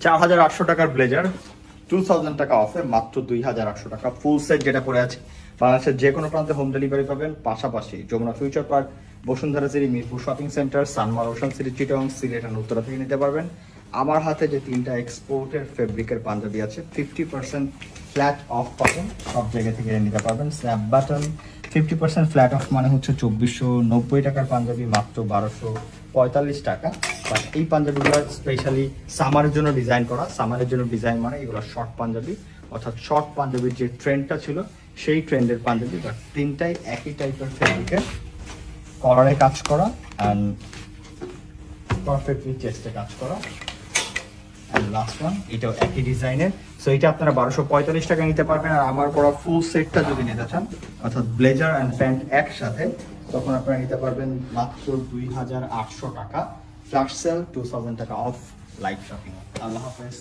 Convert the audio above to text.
4800 টাকার ব্লেজার 2000 টাকা অফে মাত্র 2800 টাকা। ফুল সেট যেটা পরে আছে, বাংলাদেশের যে কোনো প্রান্তে হোম ডেলিভারি পাবেন। পাশাপাশি Jamuna future park, Bashundhara city, Mirpur shopping centre, Sanmar ocean city, Chittagong, Sylhet আর উত্তরা থেকে নিতে পারবেন। আমার হাতে যে 3টা এক্সপোর্টের ফেব্রিকের পাঞ্জাবি আছে 50% ফ্ল্যাট অফ পাবেন, সব জায়গা থেকে নিতে পারবেন। স্ন্যাপ বাটন 50% ফ্ল্যাট অফ মানে হচ্ছে 2490 টাকার পাঞ্জাবি মাত্র 1245 টাকা। বাট এই পাঞ্জাবিগুলো স্পেশালি সামারের জন্য ডিজাইন করা। সামারের জন্য ডিজাইন মানে এগুলো শর্ট পাঞ্জাবি, অর্থাৎ শর্ট পাঞ্জাবির যে ট্রেন্ডটা ছিল সেই ট্রেন্ডের পাঞ্জাবি। বাট 3টাই একই টাইপের ফেব্রিকের, কলারে কাজ করা অ্যান্ড পারফেক্টলি চেস্টে কাজ করা। অ্যান্ড লাস্ট ওয়ান, এটাও একই ডিজাইনের। সো এটা আপনারা 1245 টাকা নিতে পারবেন। আর আমার পরা ফুল সেটটা যদি নিতে চান, অর্থাৎ ব্লেজার অ্যান্ড প্যান্ট একসাথে, তখন আপনারা নিতে পারবেন মাত্র 2800 টাকা। ফ্ল্যাশ সেল 2000 টাকা অফ, লাইভ শপিং। আল্লাহ হাফেজ।